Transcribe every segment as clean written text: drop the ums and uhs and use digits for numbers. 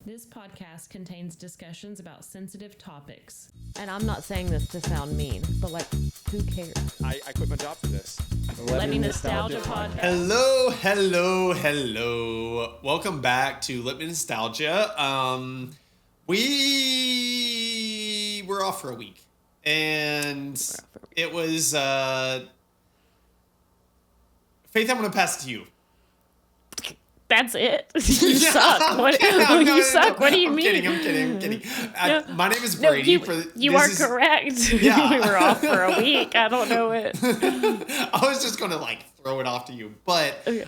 This podcast contains discussions about sensitive topics. And I'm not saying this to sound mean, but like, who cares? I quit my job for this. Let Me Nostalgia Podcast. Hello. Welcome back to Let Me Nostalgia. We were off for a week. And it was... Faith, I'm going to pass it to you. That's it. You suck. What do you mean? I'm kidding. My name is Brady. You are correct. Yeah. We were off for a week. I don't know it. I was just going to throw it off to you. But Okay.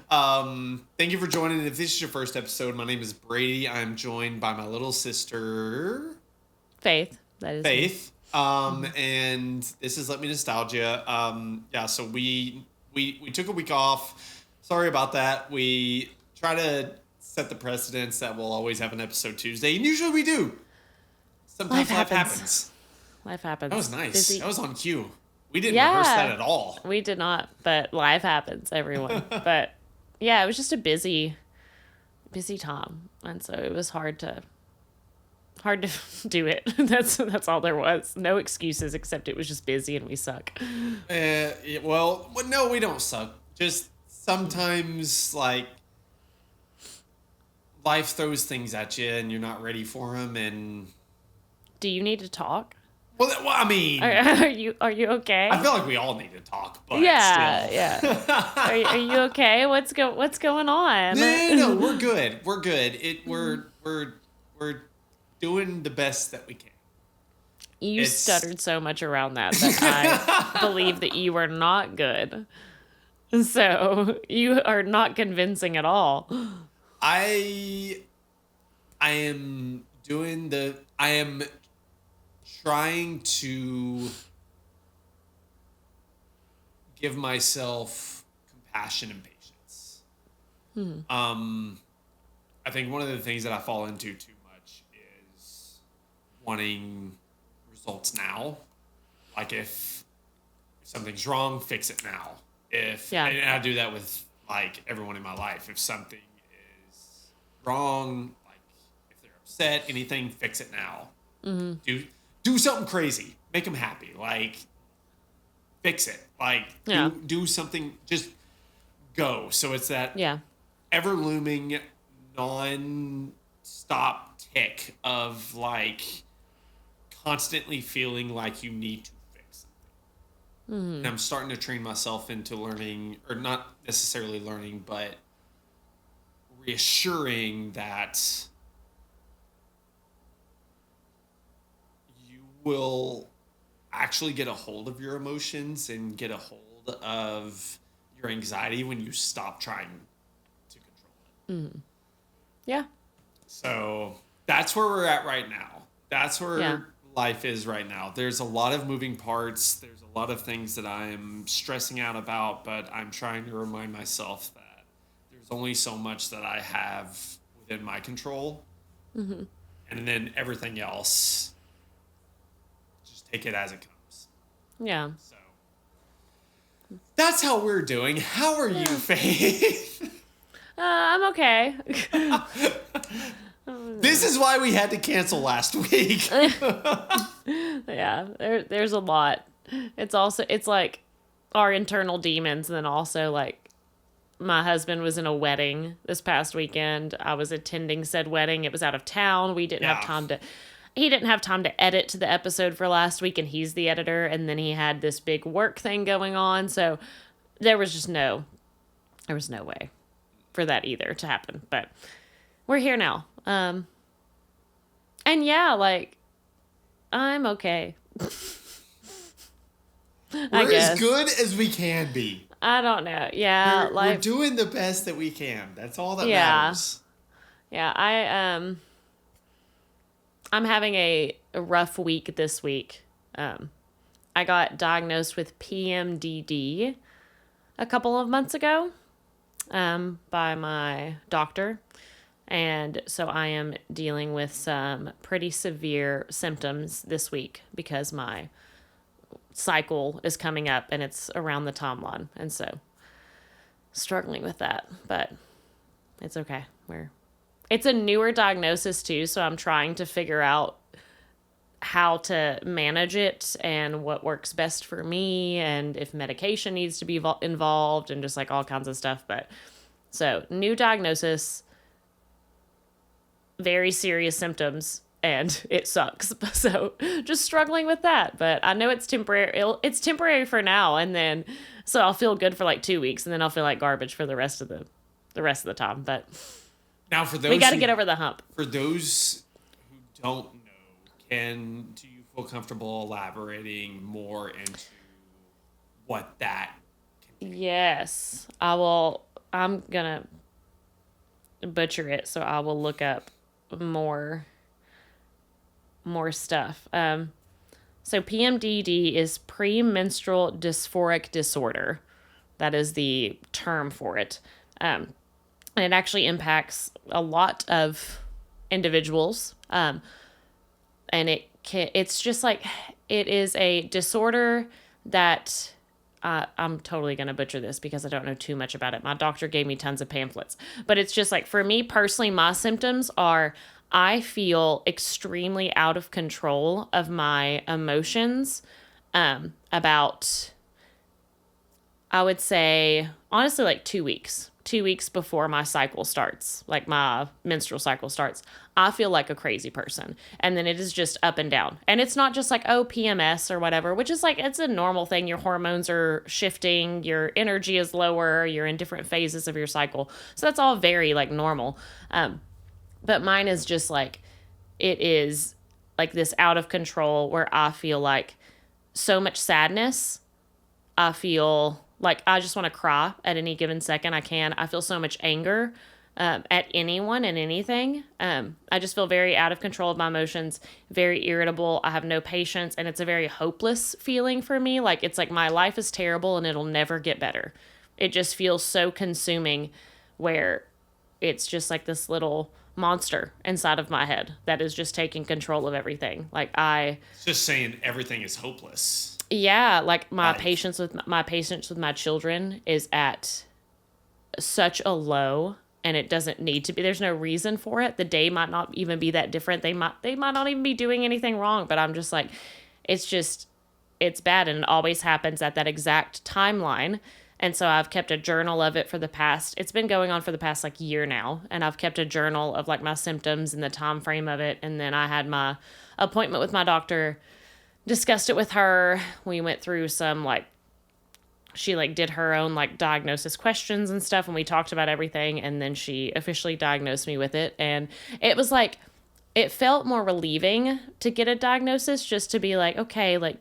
Thank you for joining. If this is your first episode, my name is Brady. I'm joined by my little sister, Faith. That is Faith. And this is Let Me Nostalgia. So we took a week off. Sorry about that. We try to set the precedence that we'll always have an episode Tuesday, and usually we do. Sometimes life happens. Life happens. That was nice. Busy. That was on cue. We didn't rehearse that at all. We did not, but life happens, everyone. But yeah, it was just a busy time, and so it was hard to do it. That's all there was. No excuses except it was just busy and we suck. Well, no, we don't suck. Just sometimes life throws things at you and you're not ready for them. And do you need to talk? well, I mean, Are you okay? I feel like we all need to talk, but yeah, still. yeah. Are you okay? What's going on? No, we're good. We're good. We're doing the best that we can. You stuttered so much around that I believe that you are not good. So you are not convincing at all. I am trying to give myself compassion and patience. I think one of the things that I fall into too much is wanting results now. Like if something's wrong, fix it now. And I do that with everyone in my life. If something is wrong, if they're upset, anything, fix it now. Mm-hmm. Do something crazy. Make them happy. Fix it. Do something. Just go. So it's that ever looming, non-stop tick of constantly feeling like you need to fix something. Mm-hmm. And I'm starting to train myself into learning, or not necessarily learning, but reassuring that you will actually get a hold of your emotions and get a hold of your anxiety when you stop trying to control it. Mm-hmm. Yeah. So that's where we're at right now. That's where life is right now. There's a lot of moving parts. There's a lot of things that I'm stressing out about, but I'm trying to remind myself that there's only so much that I have within my control. Mm-hmm. And then everything else, just take it as it comes. Yeah. So that's how we're doing. How are you, Faith? I'm okay. This is why we had to cancel last week. Yeah, there's a lot. It's like our internal demons, and then also my husband was in a wedding this past weekend. I was attending said wedding. It was out of town. He didn't have time to edit the episode for last week, and he's the editor, and then he had this big work thing going on. So there was no way for that either to happen. But we're here now. And I'm okay. We're as good as we can be. I don't know. Yeah. We're doing the best that we can. That's all that matters. Yeah. I'm having a rough week this week. I got diagnosed with PMDD a couple of months ago, by my doctor. And so I am dealing with some pretty severe symptoms this week because my cycle is coming up and it's around the timeline. And so struggling with that, but it's okay. it's a newer diagnosis too, so I'm trying to figure out how to manage it and what works best for me and if medication needs to be involved and just like all kinds of stuff. But so new diagnosis, very serious symptoms, and it sucks. So just struggling with that. But I know it's temporary. It's temporary for now, and then so I'll feel good for like 2 weeks, and then I'll feel like garbage for the rest of the time. But Now, for those we got to get over the hump. For those who don't know, do you feel comfortable elaborating more into what that can be? Yes, I will. I'm gonna butcher it, so I will look up more stuff. So PMDD is premenstrual dysphoric disorder. That is the term for it. And it actually impacts a lot of individuals. And it's just like, it is a disorder that, I'm totally going to butcher this because I don't know too much about it. My doctor gave me tons of pamphlets, but it's just like, for me personally, my symptoms are, I feel extremely out of control of my emotions, about, I would say, honestly, like 2 weeks. 2 weeks before my cycle starts, like my menstrual cycle starts, I feel like a crazy person. And then it is just up and down. And it's not just like, oh, PMS or whatever, which is like, it's a normal thing. Your hormones are shifting, your energy is lower, you're in different phases of your cycle. So that's all very like normal. But mine is just like, it is like this out of control where I feel like so much sadness. I feel like I just want to cry at any given second I can. I feel so much anger at anyone and anything. I just feel very out of control of my emotions, very irritable. I have no patience, and it's a very hopeless feeling for me. Like, it's like my life is terrible and it'll never get better. It just feels so consuming, where it's just like this little monster inside of my head that is just taking control of everything. Like, It's just saying everything is hopeless. yeah, like my Like, patience with my children is at such a low, and it doesn't need to be. There's no reason for it. The day might not even be that different. They might not even be doing anything wrong, but I'm just like, it's bad, and it always happens at that exact timeline. And so I've kept a journal of it it's been going on for the past like year now, and I've kept a journal of like my symptoms and the time frame of it. And then I had my appointment with my doctor, discussed it with her. We went through some like, she like did her own like diagnosis questions and stuff, and we talked about everything, and then she officially diagnosed me with it. And it was like, it felt more relieving to get a diagnosis, just to be like, okay, like,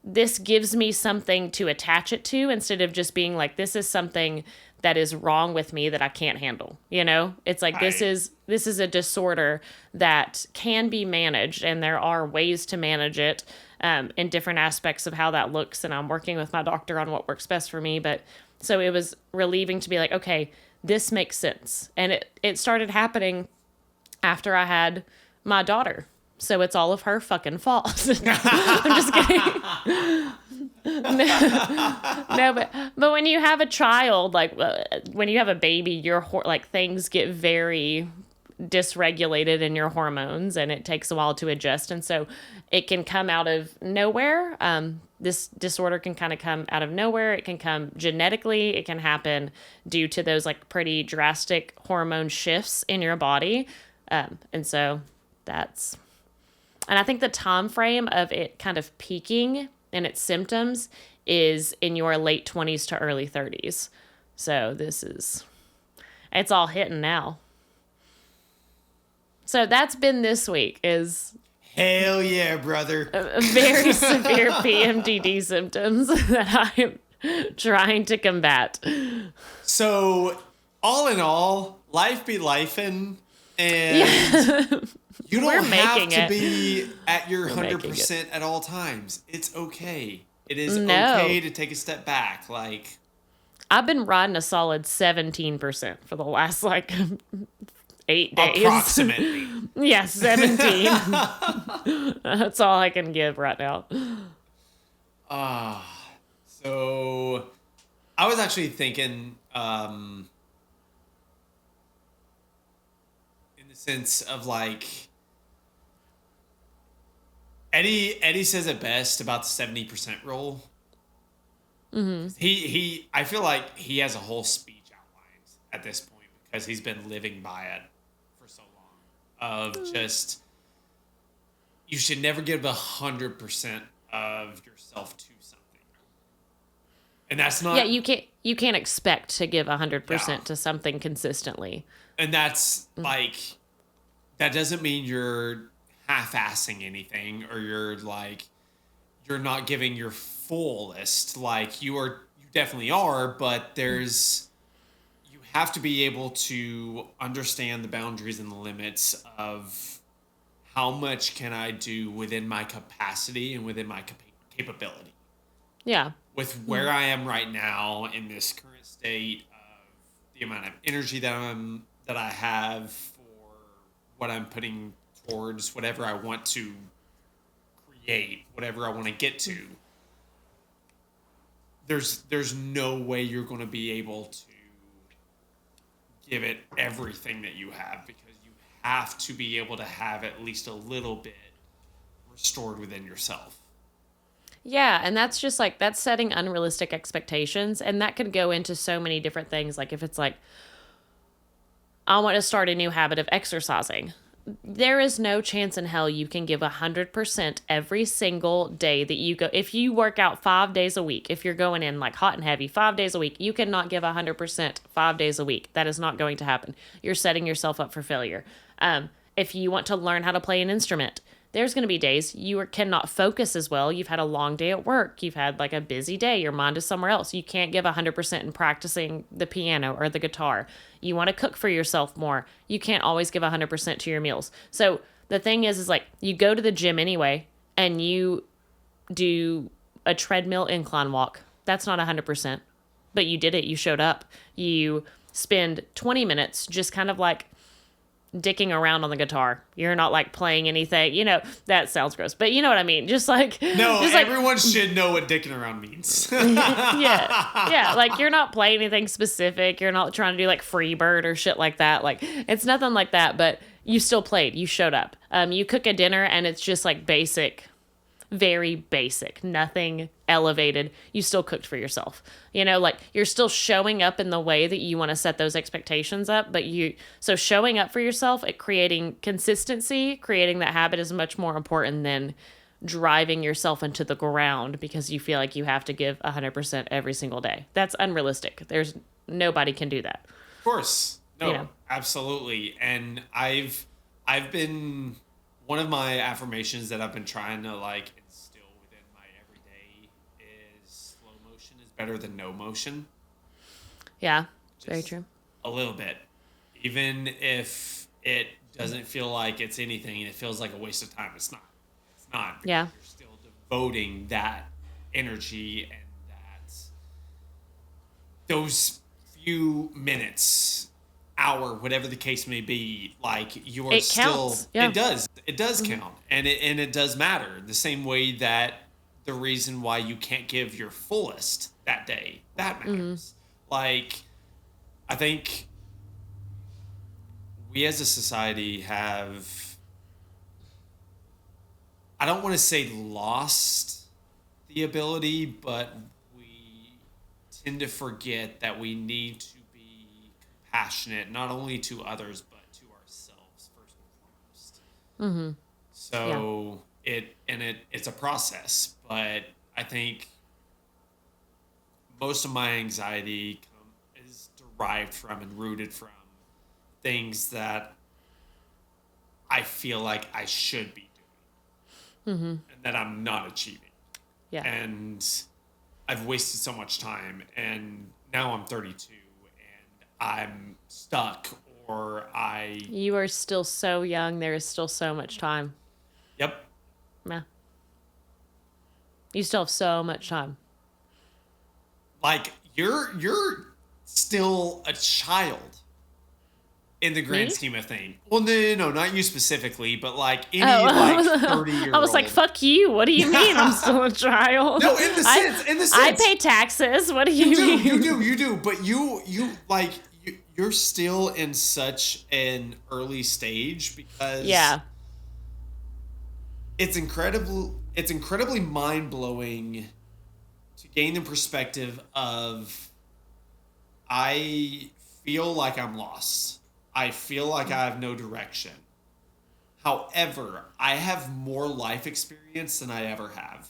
this gives me something to attach it to, instead of just being like, this is something that is wrong with me that I can't handle. You know, it's like, this is a disorder that can be managed, and there are ways to manage it, in different aspects of how that looks. And I'm working with my doctor on what works best for me. But so it was relieving to be like, okay, this makes sense. And it started happening after I had my daughter. So it's all of her fucking fault. I'm just kidding. No, but when you have a child, like when you have a baby, your like things get very dysregulated in your hormones, and it takes a while to adjust. And so it can come out of nowhere. This disorder can kind of come out of nowhere. It can come genetically. It can happen due to those like pretty drastic hormone shifts in your body. And so and I think the time frame of it kind of peaking in its symptoms is in your late 20s to early 30s. So it's all hitting now. So that's been this week, is hell yeah, brother. Very severe PMDD symptoms that I'm trying to combat. So, all in all, life be lifing, and Yeah. you don't have making to it. be at your We're making 100% at all times. It's okay. It is No. okay to take a step back. Like, I've been riding a solid 17% for the last like 8 days. approximately. Yeah, 17. That's all I can give right now. So I was actually thinking, in sense of like Eddie says it best about the 70% rule. He I feel like he has a whole speech outlined at this point because he's been living by it for so long. Of just you should never give 100% of yourself to something, and that's not. Yeah, you can't expect to give 100% Yeah. to something consistently. And that's like that doesn't mean you're half-assing anything or you're not giving your fullest. Like you definitely are, but you have to be able to understand the boundaries and the limits of how much can I do within my capacity and within my capability. Yeah. With where I am right now in this current state of the amount of energy that I have for what I'm putting towards whatever I want to create, whatever I want to get to. There's no way you're going to be able to give it everything that you have because you have to be able to have at least a little bit restored within yourself. Yeah, and that's just like that's setting unrealistic expectations, and that could go into so many different things. Like if it's like I want to start a new habit of exercising. There is no chance in hell you can give 100% every single day that you go. If you work out 5 days a week, if you're going in like hot and heavy 5 days a week, you cannot give 100% 5 days a week. That is not going to happen. You're setting yourself up for failure. If you want to learn how to play an instrument, there's going to be days you cannot focus as well. You've had a long day at work. You've had like a busy day. Your mind is somewhere else. You can't give 100% in practicing the piano or the guitar. You want to cook for yourself more. You can't always give 100% to your meals. So the thing is like you go to the gym anyway and you do a treadmill incline walk. That's not 100%, but you did it. You showed up. You spend 20 minutes just kind of like dicking around on the guitar. You're not like playing anything, that sounds gross, but you know what I mean? Just like, No, just like, everyone should know what dicking around means. yeah. Like you're not playing anything specific. You're not trying to do like Freebird or shit like that. Like it's nothing like that, but you still played. You showed up. You cook a dinner and it's just like basic, very basic, nothing elevated. You still cooked for yourself. Like you're still showing up in the way that you want to set those expectations up, so showing up for yourself at creating consistency, creating that habit is much more important than driving yourself into the ground because you feel like you have to give 100% every single day. That's unrealistic. Nobody can do that. Of course. No, You know. absolutely. And I've been one of my affirmations that I've been trying to like instill within my everyday is slow motion is better than no motion. Yeah, very Just true. A little bit. Even if it doesn't feel like it's anything and it feels like a waste of time, it's not. It's not. Because Yeah. You're still devoting that energy and those few minutes, hour, whatever the case may be, like you are It still. counts. Yeah. It does count, and it does matter. The same way that the reason why you can't give your fullest that day that matters. Like, I think we as a society have. I don't want to say lost the ability, but we tend to forget that we need to be compassionate not only to others but to ourselves first and foremost. So it's a process, but I think most of my anxiety is derived from and rooted from things that I feel like I should be doing and that I'm not achieving. Yeah. And I've wasted so much time, and now I'm 32 and I'm stuck, or You are still so young. There is still so much time. Yep. Yeah. You still have so much time. Like you're still a child in the grand Me? scheme of things. Well, no, not you specifically, but like any I was- 30-year-old. I was like, "Fuck you! What do you mean I'm still a child?" No, in the sense, I pay taxes. What do you mean? You do. But you're still in such an early stage because Yeah. it's incredibly mind-blowing to gain the perspective of I feel like I'm lost. I feel like I have no direction. However, I have more life experience than I ever have.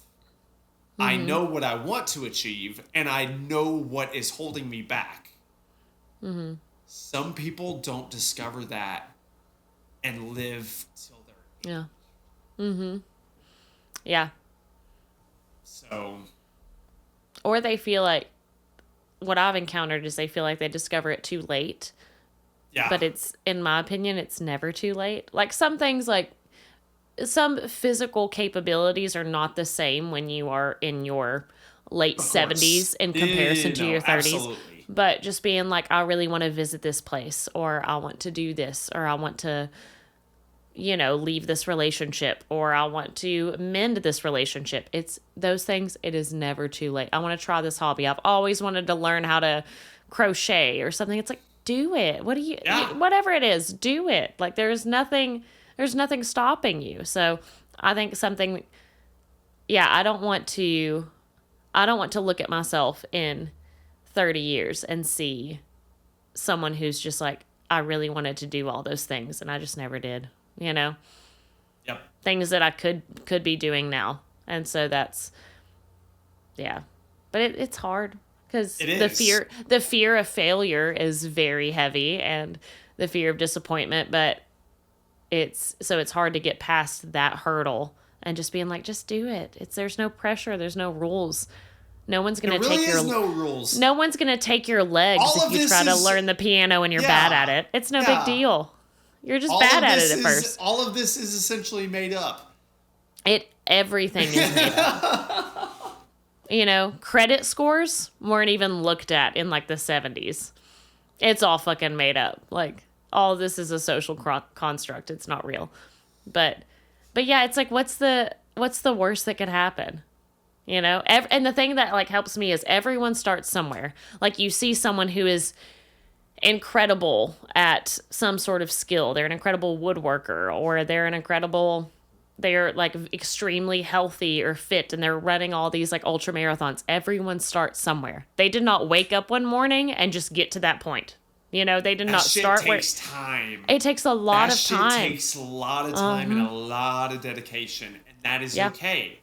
I Mm-hmm. know what I want to achieve, and I know what is holding me back. Mm-hmm. Some people don't discover that and live till they're Yeah. Mm-hmm. Yeah. so. Or they feel like, what I've encountered is they feel like they discover it too late. Yeah, But it's, in my opinion, it's never too late. Like some things, like some physical capabilities are not the same when you are in your late of 70s course. in Yeah, comparison to no, your 30s. absolutely. But just being like, I really want to visit this place, or I want to do this, or I want to, leave this relationship, or I want to mend this relationship. It's those things. It is never too late. I want to try this hobby. I've always wanted to learn how to crochet or something. It's like, do it. What do Yeah. whatever it is, do it. Like there's nothing stopping you. So I think something, yeah, I don't want to look at myself in 30 years and see someone who's just like, I really wanted to do all those things and I just never did, Yep. things that I could be doing now. And so that's, yeah, but it's hard because It the is. fear of failure is very heavy, and the fear of disappointment, but it's hard to get past that hurdle and just being like, just do it. There's no pressure, there's no rules. No one's There gonna really take is your no rules. no one's gonna take your legs All if of you this try to is learn the piano and you're bad at yeah. it. It's no big Yeah. deal. You're just bad at it at first. All of this is essentially made up. Everything is made up. Credit scores weren't even looked at in like the 70s. It's all fucking made up. Like all this is a social construct. It's not real. But yeah, it's like what's the worst that could happen? And the thing that like helps me is everyone starts somewhere. Like you see someone who is incredible at some sort of skill. They're an incredible woodworker, or they're like extremely healthy or fit, and they're running all these like ultra marathons. Everyone starts somewhere. They did not wake up one morning and just get to that point. They did That not shit start where takes time. it takes a lot That of shit time. takes a lot of time and a lot of dedication, and that is Yeah. okay.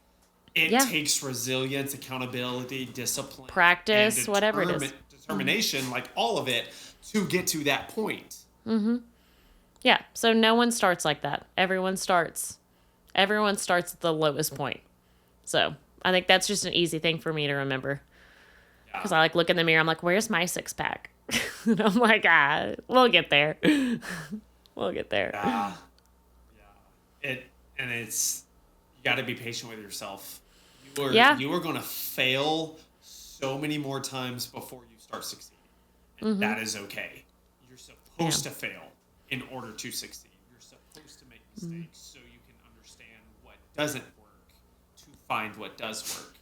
It Yeah. takes resilience, accountability, discipline, Practice, and whatever it is. determination, like all of it, to get to that point. Yeah. So no one starts like that. Everyone starts at the lowest point. So I think that's just an easy thing for me to remember. Because I like look in the mirror, I'm like, where's my six pack? And I'm like, we'll get there. We'll get there. Yeah. It's you got to be patient with yourself. You are going to fail so many more times before you start succeeding, and that is okay. You're supposed to fail in order to succeed. You're supposed to make mistakes so you can understand what doesn't work to find what does work.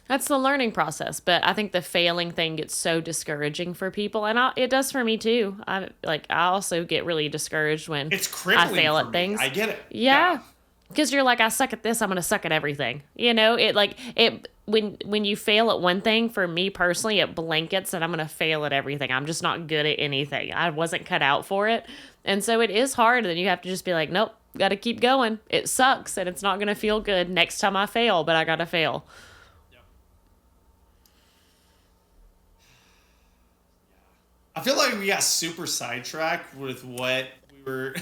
That's the learning process. But I think the failing thing gets so discouraging for people. And it does for me too. I also get really discouraged when It's I crippling fail for at me. things. I get it. Yeah. Because you're like, I suck at this, I'm going to suck at everything. When you fail at one thing, for me personally, it blankets that I'm going to fail at everything. I'm just not good at anything. I wasn't cut out for it. And so it is hard. And you have to just be like, nope, got to keep going. It sucks and it's not going to feel good next time I fail, but I got to fail. I feel like we got super sidetracked with what we were.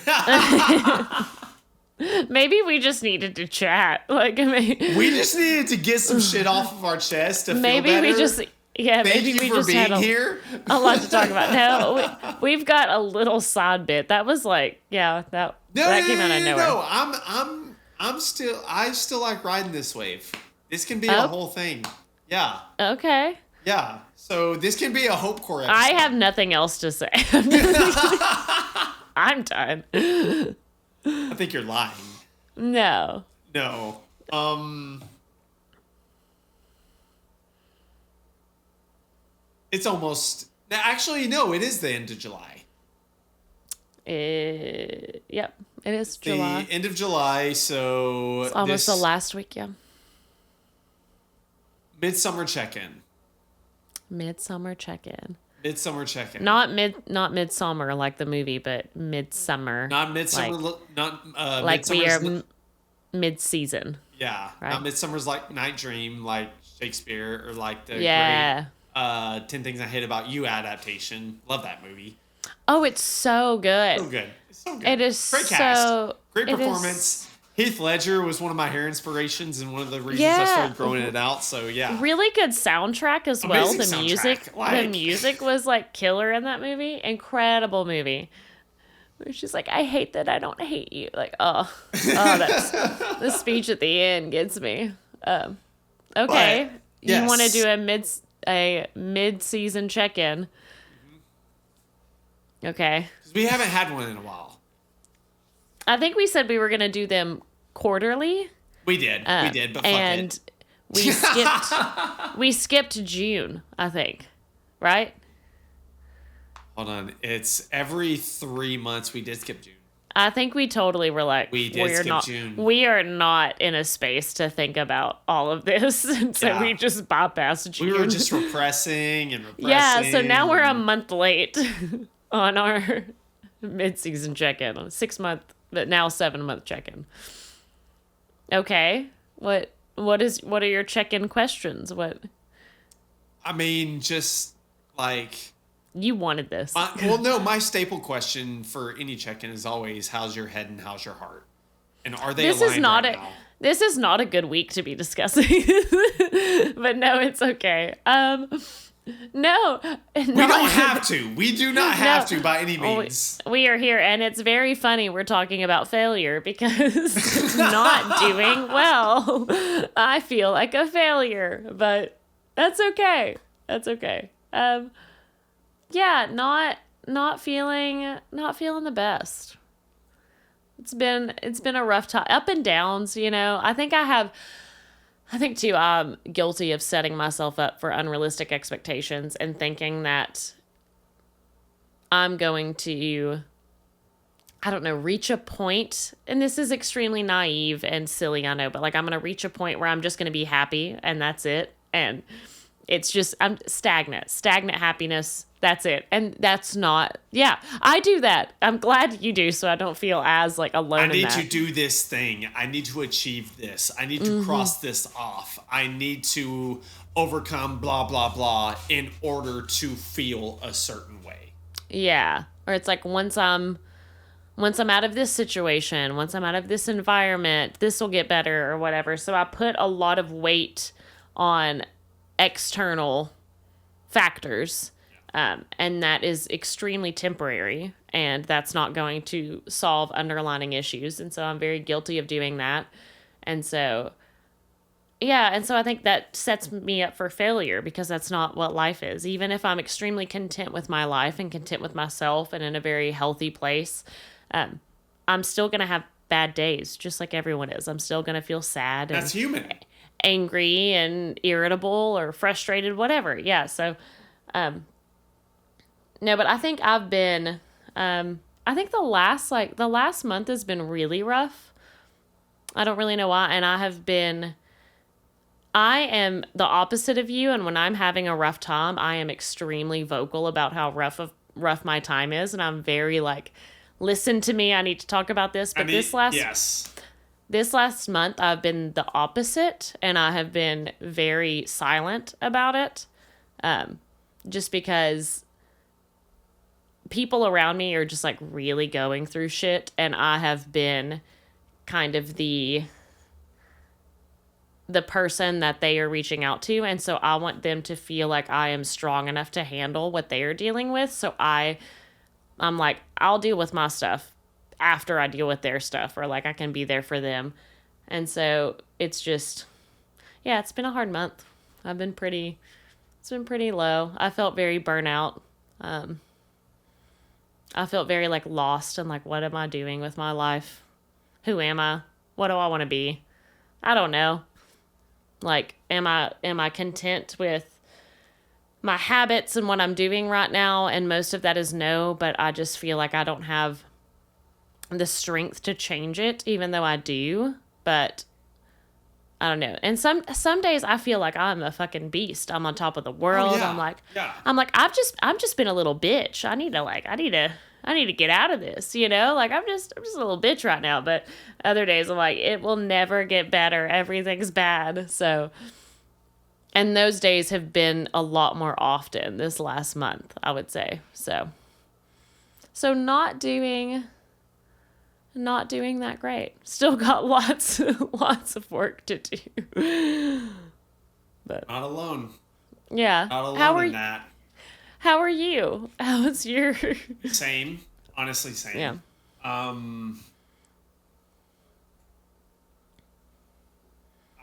Maybe we just needed to chat. We We just needed to get some shit off of our chest to maybe feel better. we just yeah. Thank Maybe you we for just being had here. a lot to talk about. No, we've got a little side bit that was like, yeah, that came out of nowhere. No, I still like riding this wave. This can be a whole thing. Yeah. Okay. Yeah. So this can be a Hope Core episode. I have nothing else to say. I'm done. I think you're lying. No. No. It's almost actually no, it is the end of July. Yep, it is July. The end of July, so It's almost the last week, yeah. Midsummer check-in. Midsummer check-in. Midsummer check-in. Not midsummer like the movie, but midsummer. Not midsummer. Like, Like we are mid-season. Yeah, right? Not Midsummer's like Night Dream, like Shakespeare, or like the Yeah. great 10 Things I Hate About You adaptation. Love that movie. Oh, it's so good. So good. It's so good. It is great so... cast. Great it performance. Heath Ledger was one of my hair inspirations and one of the reasons I Yeah. started growing it out. So yeah, Really good soundtrack as well. Amazing The soundtrack. music, Like- the music was like killer in that movie. Incredible movie. Where she's like, I hate that I don't hate you. Like, that's the speech at the end gets me. Okay, But, you want to yes. do a mid-season check-in? Okay, 'Cause we haven't had one in a while. I think we said we were gonna do them quarterly. We did, but fuck and it. we skipped June, I think, right? Hold on, it's every 3 months. We did skip June. I think we totally were like, We did skip June. We are not in a space to think about all of this, and so Yeah. we just bypassed June. We were just repressing and repressing. yeah. So now we're a month late on our mid-season check-in, on a 6-month, but now 7-month check-in. Okay, what are your check-in questions? What I mean, just like. you wanted this? My staple question for any check-in is always, how's your head and how's your heart? And are they This aligned is not right a now? this is not a good week to be discussing. But no, it's okay. No, We don't have to. We do not have to by any Oh, means. we are here, and it's very funny we're talking about failure because not doing well. I feel like a failure, but that's okay. That's okay. Yeah, not feeling the best. It's been a rough time. Up and downs, you know. I think too, I'm guilty of setting myself up for unrealistic expectations and thinking that I'm going to, I don't know, reach a point. And this is extremely naive and silly, I know, but like I'm going to reach a point where I'm just going to be happy and that's it. And it's just, I'm stagnant happiness. That's it. And that's not, yeah, I do that. I'm glad you do, so I don't feel as like alone I in need that. to do this thing. I need to achieve this. I need to cross this off. I need to overcome blah, blah, blah in order to feel a certain way. Yeah. Or it's like once I'm out of this situation, once I'm out of this environment, this will get better or whatever. So I put a lot of weight on external factors. And that is extremely temporary, and that's not going to solve underlying issues. And so I'm very guilty of doing that. And so, yeah, and so I think that sets me up for failure because that's not what life is. Even if I'm extremely content with my life and content with myself and in a very healthy place, I'm still going to have bad days, just like everyone is. I'm still going to feel sad and That's human. angry and irritable or frustrated, whatever. Yeah, so... No, but I think I've been, I think the last month has been really rough. I don't really know why. And I am the opposite of you. And when I'm having a rough time, I am extremely vocal about how rough my time is. And I'm very like, listen to me. I need to talk about this. But this last month, I've been the opposite. And I have been very silent about it. Just because people around me are just like really going through shit, and I have been kind of the person that they are reaching out to, and so I want them to feel like I am strong enough to handle what they are dealing with. So I'm like, I'll deal with my stuff after I deal with their stuff, or like I can be there for them. And so it's just, yeah, it's been a hard month. It's been pretty low. I felt very burnout. I felt very like lost and like, what am I doing with my life? Who am I? What do I want to be? I don't know. Like, am I content with my habits and what I'm doing right now? And most of that is no, but I just feel like I don't have the strength to change it, even though I do. But I don't know. And some days I feel like I'm a fucking beast. I'm on top of the Oh world. yeah, yeah. I'm like I'm just been a little bitch. I need to get out of this, you know? Like I'm just a little bitch right now, but other days I'm like it will never get better. Everything's bad. So and those days have been a lot more often this last month, I would say. So not doing that great. Still got lots of work to do. But Not alone. yeah. Not alone in that. How are you? How's your Same. Honestly, same. Yeah. Um,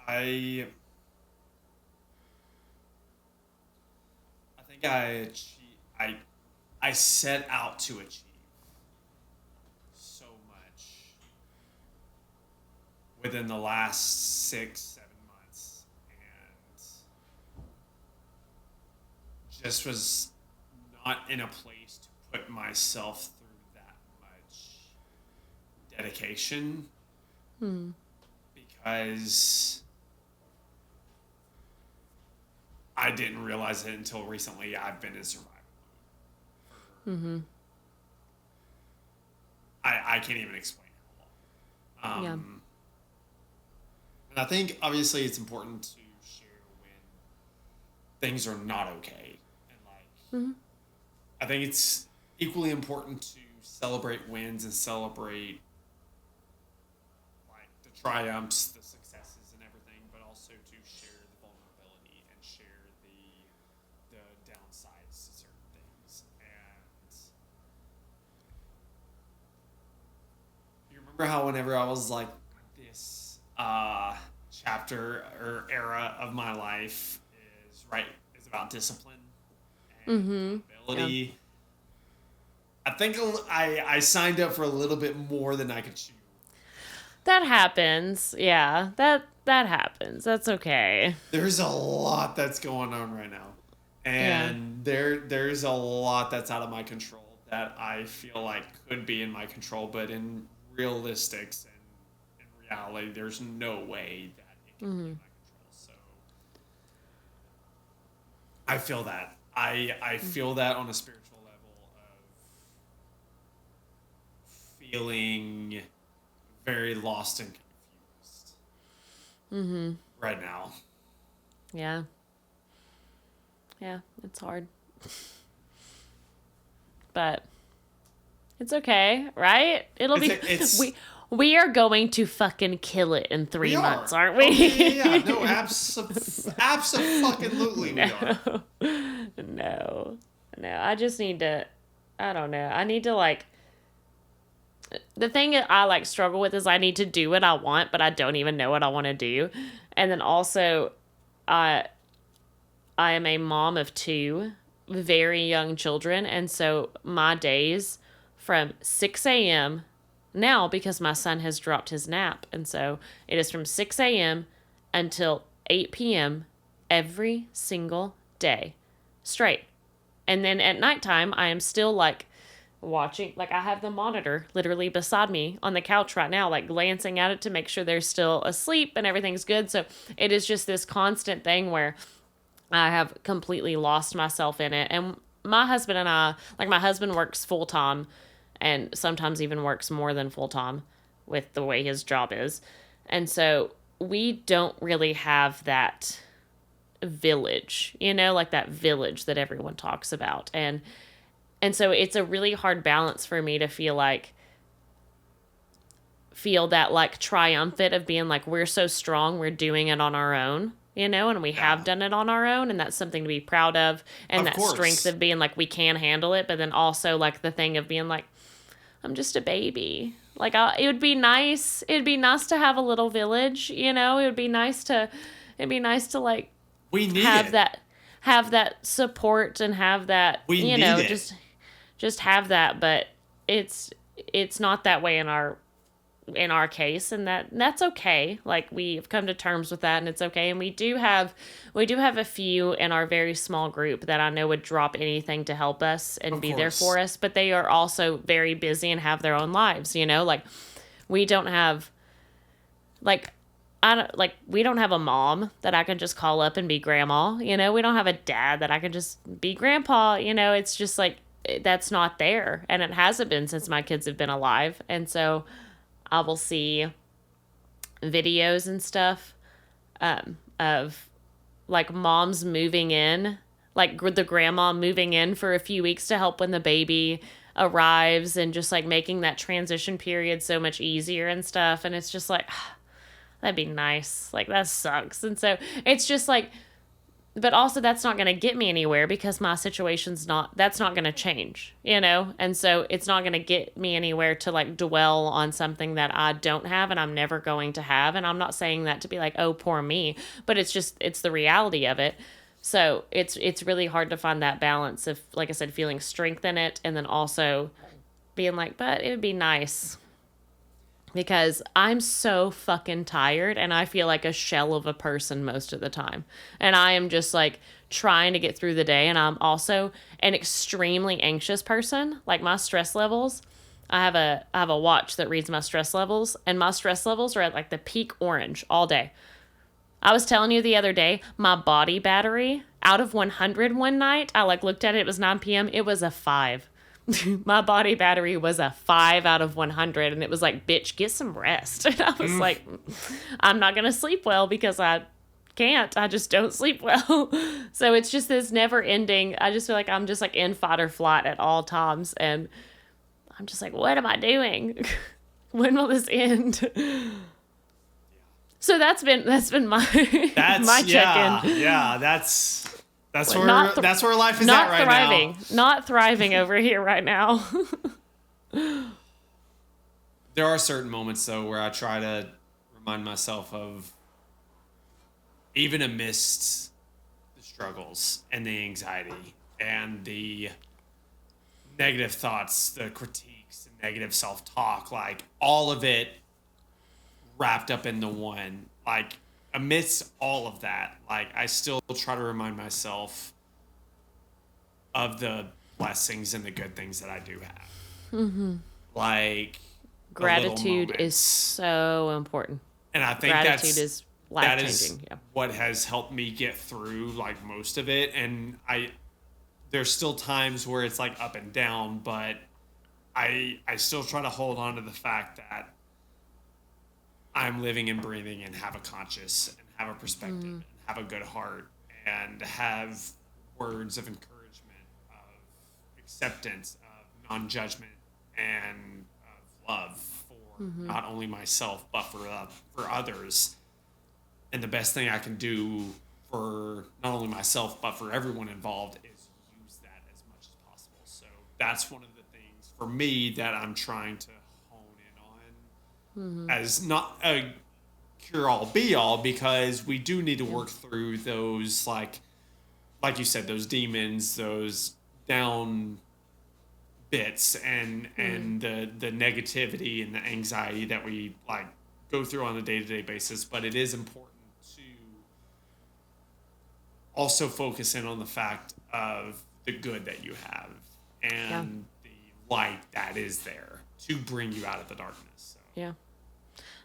I I think I set out to achieve so much within the last 6, 7 months, and just was not in a place to put myself through that much dedication because I didn't realize it until recently. I've been in survival mode. I can't even explain how long. Yeah. And I think obviously it's important to share when things are not okay. And like, I think it's equally important to celebrate wins and celebrate like the triumphs, the successes, and everything, but also to share the vulnerability and share the downsides to certain things. And you remember how whenever I was like this chapter or era of my life is about discipline and accountability. Yeah. I think I signed up for a little bit more than I could chew. That happens. Yeah. That happens. That's okay. There's a lot that's going on right now. And there's a lot that's out of my control that I feel like could be in my control, but in realistics and in reality, there's no way that it can be in my control. So I feel that. I feel that on a spiritual level of feeling very lost and confused right now. Yeah. Yeah, it's hard. But it's okay, right? It'll be we are going to fucking kill it in 3 months, aren't we? Oh, yeah. No, absolutely we are. No. I just need to I don't know. I need to like the thing that I like struggle with is I need to do what I want, but I don't even know what I want to do. And then also I am a mom of 2 very young children, and so my days from 6 a.m. now, because my son has dropped his nap, and so it is from 6 a.m. until 8 p.m. every single day straight. And then at nighttime, I am still like watching, like I have the monitor literally beside me on the couch right now, like glancing at it to make sure they're still asleep and everything's good. So it is just this constant thing where I have completely lost myself in it. And my husband and I, like my husband works full time and sometimes even works more than full time with the way his job is. And so we don't really have that village, you know, like that village that everyone talks about. And so it's a really hard balance for me to feel that like triumphant of being like, we're so strong, we're doing it on our own, you know, and we have done it on our own, and that's something to be proud of, and that strength of being like, we can handle it, but then also like the thing of being like, I'm just a baby. Like it would be nice to have a little village, you know. It'd be nice to like have that support and have that, you know, just have that, but it's not that way in our in our case, and that's okay. Like, we've come to terms with that, and it's okay. And we do have a few in our very small group that I know would drop anything to help us and Of be there for course. us, but they are also very busy and have their own lives, like we don't have like we don't have a mom that I can just call up and be grandma. We don't have a dad that I can just be grandpa. It's just like that's not there, and it hasn't been since my kids have been alive. And so I will see videos and stuff of like moms moving in, like the grandma moving in for a few weeks to help when the baby arrives, and just like making that transition period so much easier and stuff. And it's just like, that'd be nice. Like, that sucks. And so it's just like, but also that's not going to get me anywhere because my that's not going to change, And so it's not going to get me anywhere to like dwell on something that I don't have and I'm never going to have. And I'm not saying that to be like, oh, poor me, but it's the reality of it. So it's really hard to find that balance of, like I said, feeling strength in it, and then also being like, but it would be nice, because I'm so fucking tired and I feel like a shell of a person most of the time. And I am just like trying to get through the day. And I'm also an extremely anxious person. Like, my stress levels, I have a watch that reads my stress levels, and my stress levels are at like the peak orange all day. I was telling you the other day, my body battery out of 100 one night, I like looked at it, it was 9 p.m. It was a 5. My body battery was a 5 out of 100, and it was like, bitch, get some rest. And I was like, I'm not going to sleep well because I can't. I just don't sleep well. So it's just this never ending. I just feel like I'm just like in fight or flight at all times. And I'm just like, what am I doing? When will this end? So that's been my my check-in. Yeah, that's where Not that's where life is Not at right thriving. now. Not thriving over here right now. There are certain moments though where I try to remind myself of, even amidst the struggles and the anxiety and the negative thoughts, the critiques, the negative self-talk, like all of it wrapped up into one. Like, amidst all of that, like, I still try to remind myself of the blessings and the good things that I do have. Like, the little Gratitude is moments. so important. And I think Gratitude is that is life-changing. Yeah. what has helped me get through like most of it. And there's still times where it's like up and down, but I still try to hold on to the fact that I'm living and breathing and have a conscience and have a perspective and have a good heart and have words of encouragement, of acceptance, of non-judgment, and of love for not only myself but for others. And the best thing I can do for not only myself but for everyone involved is use that as much as possible. So that's one of the things for me that I'm trying to hone in on, as not a cure all be all, because we do need to work through those, like you said, those demons, those down bits, and the negativity and the anxiety that we like go through on a day-to-day basis. But it is important to also focus in on the fact of the good that you have and the light that is there to bring you out of the darkness. So. Yeah.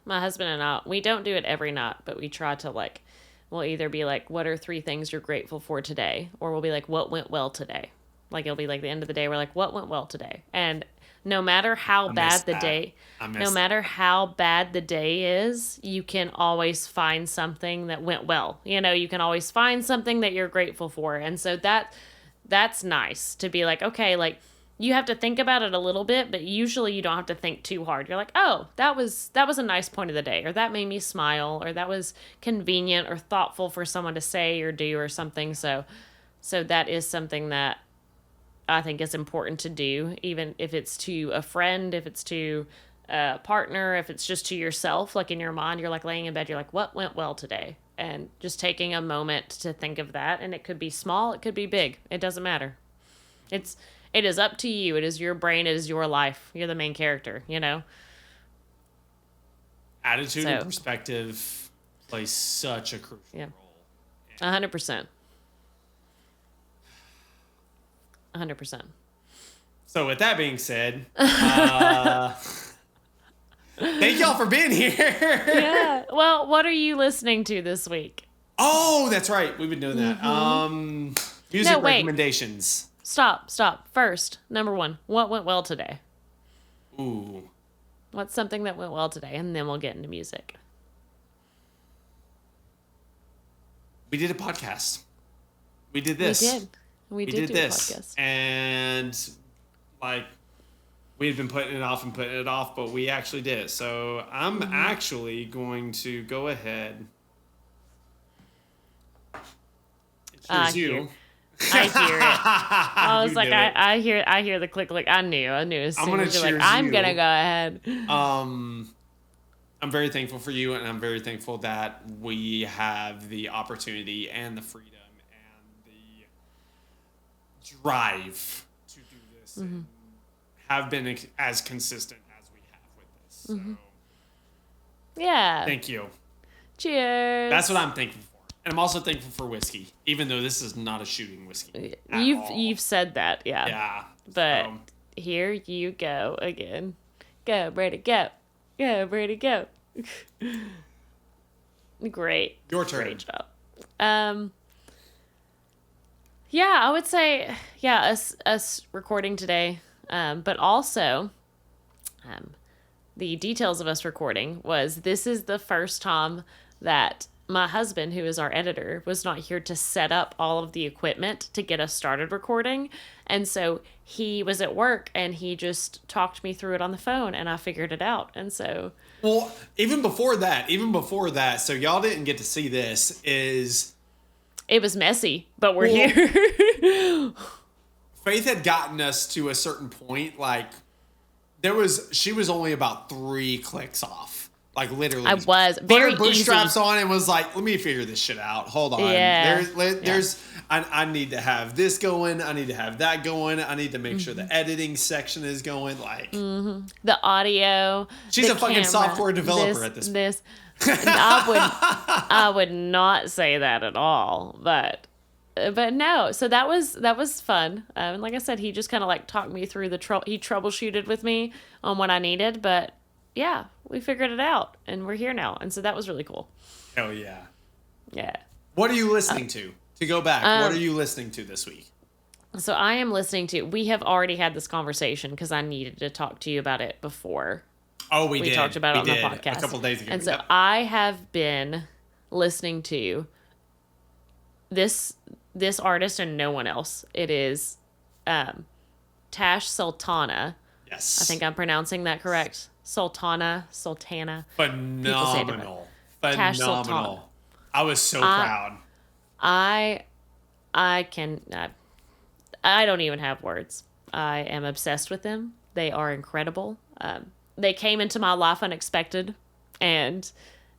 My husband and I, we don't do it every night, but we try to like, we'll either be like, what are 3 things you're grateful for today? Or we'll be like, what went well today? Like, it'll be like the end of the day, we're like, what went well today? And no matter how bad the day, no matter how bad the day is, you can always find something that went well. You can always find something that you're grateful for. And so that's nice to be like, okay, like, you have to think about it a little bit, but usually you don't have to think too hard. You're like, oh, that was a nice point of the day, or that made me smile, or that was convenient or thoughtful for someone to say or do or something. So that is something that I think is important to do, even if it's to a friend, if it's to a partner, if it's just to yourself. Like, in your mind, you're like laying in bed, you're like, what went well today? And just taking a moment to think of that. And it could be small, it could be big. It doesn't matter. It is up to you. It is your brain. It is your life. You're the main character, attitude So, and perspective plays such a crucial yeah, role. 100%. 100%. So with that being said, thank y'all for being here. Yeah. Well, what are you listening to this week? Oh, that's right. We've been doing that. Music No, wait. recommendations. Stop. First, number one, what went well today? Ooh. What's something that went well today? And then we'll get into music. We did a podcast. We did this. We did do this. a podcast. And like we've been putting it off, but we actually did it. So I'm actually going to go ahead and choose you. I hear it. I was You like, knew it. I hear the click. Like I knew as soon gonna as you're like, cheers I'm you. gonna go ahead. I'm very thankful for you, and I'm very thankful that we have the opportunity and the freedom and the drive to do this and have been as consistent as we have with this. So Yeah. thank you. Cheers. That's what I'm thankful for. And I'm also thankful for whiskey, even though this is not a shooting whiskey. at all. You've said that, yeah. Yeah. But so, here you go again. Go, Brady, go. Go, Brady, go. Great. Your turn. Great job. Yeah, I would say, yeah, us recording today, but also, the details of us recording was this is the first time that my husband, who is our editor, was not here to set up all of the equipment to get us started recording. And so he was at work and he just talked me through it on the phone and I figured it out. And so... Well, even before that, so y'all didn't get to see this, is... It was messy, but we're here. Faith had gotten us to a certain point, like, she was only about 3 clicks off. Like, literally. I was put very her bootstraps easy. on and was like, let me figure this shit out. Hold on. Yeah. There's I need to have this going. I need to have that going. I need to make sure Mm-hmm. the editing section is going. Like, The audio. she's the a fucking camera, software developer at this point. This. I would not say that at all, but no. So that was fun. And like I said, he just kind of like talked me through he troubleshooted with me on what I needed, but yeah, we figured it out and we're here now. And so that was really cool. Hell yeah. Yeah. What are you listening to? To go back, what are you listening to this week? So I am listening to, we have already had this conversation because I needed to talk to you about it before. Oh, we did. Talked about it on the podcast a couple days ago. And so Yep. I have been listening to this artist and no one else. It is Tash Sultana. Yes. I think I'm pronouncing that correct. Sultana. Phenomenal. Tash Sultana. Phenomenal. I was so proud. I don't even have words. I am obsessed with them. They are incredible. They came into my life unexpected, and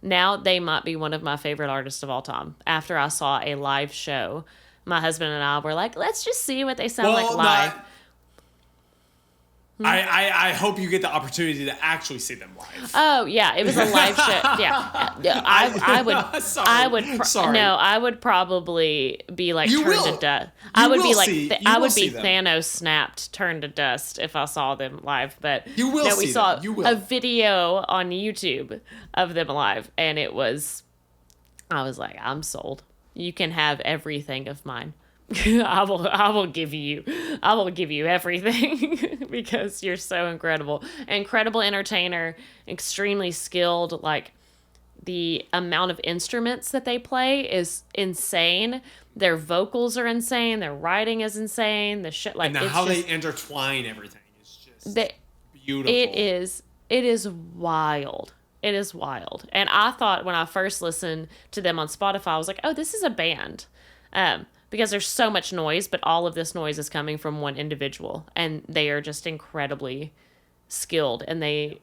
now they might be one of my favorite artists of all time. After I saw a live show, my husband and I were like, let's just see what they sound like live. I hope you get the opportunity to actually see them live. Oh yeah, it was a live show. Yeah, I would. Sorry. Sorry. No, I would probably be like You turned will. to dust. You I would will be like see- you I will would be see them. Thanos snapped, turned to dust if I saw them live. But You will no, we see saw them. You will. a video on YouTube of them live, and it was. I was like, I'm sold. You can have everything of mine. I will give you everything because you're so incredible entertainer, extremely skilled. Like the amount of instruments that they play is insane. Their vocals are insane. Their writing is insane. The shit like And it's how just, they intertwine everything is just they, beautiful. it is wild. It is wild. And I thought when I first listened to them on Spotify, I was like, oh, this is a band. Because there's so much noise, but all of this noise is coming from one individual. And they are just incredibly skilled. And they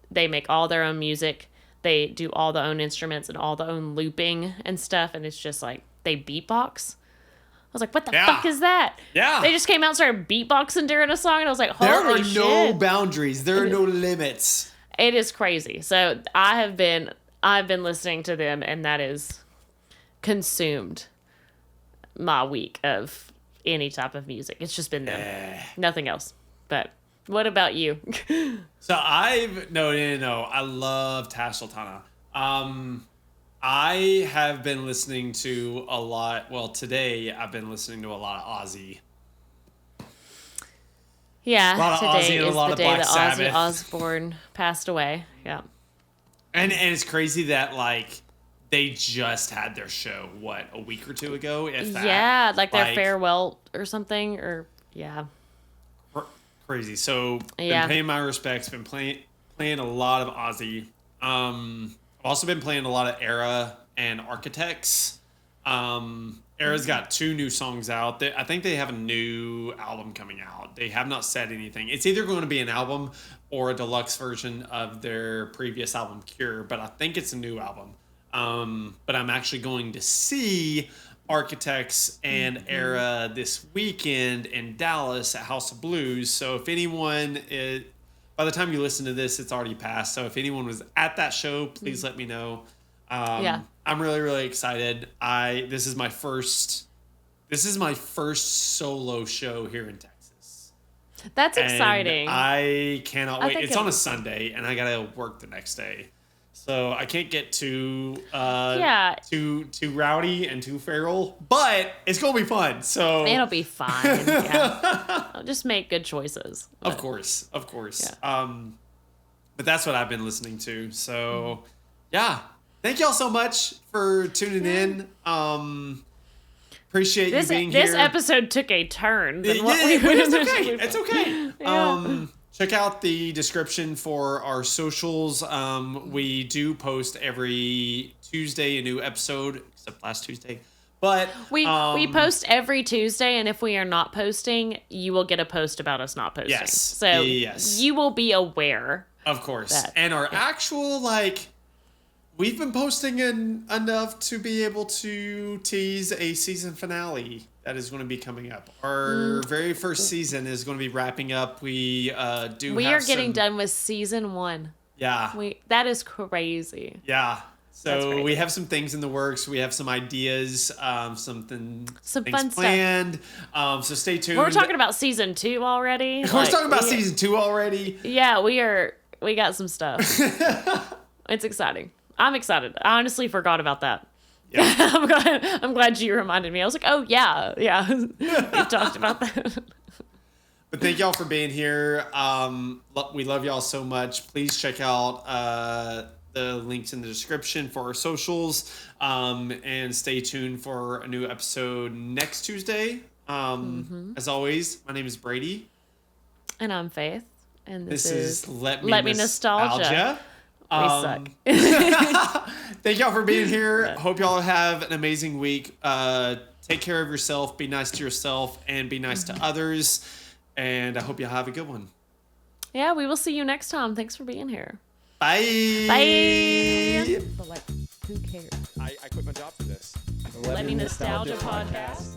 make all their own music. They do all the own instruments and all the own looping and stuff. And it's just like, they beatbox. I was like, what the fuck is that? Yeah. They just came out and started beatboxing during a song. And I was like, holy There are shit. no boundaries. There are no limits. it is crazy. So I've been listening to them, and that is consumed my week of any type of music. It's just been them, nothing else. But what about you? So I love Tash Sultana. I have been listening to a lot. Well, today I've been listening to a lot of Ozzy. Yeah, A lot of today Ozzy and a is lot the of day Black that Sabbath. Ozzy Osbourne passed away. Yeah. And it's crazy that they just had their show a week or two ago, if that. Yeah, like their farewell or something, or yeah. Crazy. So Yeah. been paying my respects. Been playing a lot of Ozzy. I've also been playing a lot of Era and Architects. Era's got 2 new songs out. I think they have a new album coming out. They have not said anything. It's either going to be an album or a deluxe version of their previous album, Cure, but I think it's a new album. But I'm actually going to see Architects and Era this weekend in Dallas at House of Blues. So if anyone is, by the time you listen to this, it's already passed. So if anyone was at that show, please let me know. Yeah. I'm really, really excited. This is my first solo show here in Texas. That's And exciting. I cannot wait. think It's on it'll a be Sunday, and I gotta work the next day, so I can't get too rowdy and too feral. But it's gonna be fun. So It'll be fine. Yeah. I'll just make good choices. of course. Yeah. But that's what I've been listening to. So yeah, thank y'all so much for tuning in. Appreciate you being here. This episode took a turn than what Yeah, we but would it's okay. initially It's okay. Yeah. Check out the description for our socials. We do post every Tuesday a new episode, except last Tuesday. But We post every Tuesday, and if we are not posting, you will get a post about us not posting. Yes. So Yes. you will be aware. of course, that- and our actual we've been posting enough to be able to tease a season finale that is going to be coming up. Our very first season is going to be wrapping up. We are getting done with season 1. Yeah. That is crazy. Yeah. That's So crazy. we have some things in the works. We have some ideas, some things fun stuff. planned. So stay tuned. We're talking about season 2 already. We're talking about season 2 already. Yeah, we got some stuff. It's exciting. I'm excited. I honestly forgot about that. Yeah. I'm glad you reminded me. I was like, oh yeah. We talked about that. But thank y'all for being here. We love y'all so much. Please check out the links in the description for our socials. And stay tuned for a new episode next Tuesday. As always, my name is Brady. And I'm Faith. And This is is Let Me Nostalgia. We suck. Thank y'all for being here. Hope y'all have an amazing week. Take care of yourself. Be nice to yourself and be nice to others. And I hope y'all have a good one. Yeah, we will see you next time. Thanks for being here. Bye. Bye. But like, who cares? I quit my job for this. Let Me Nostalgia podcast.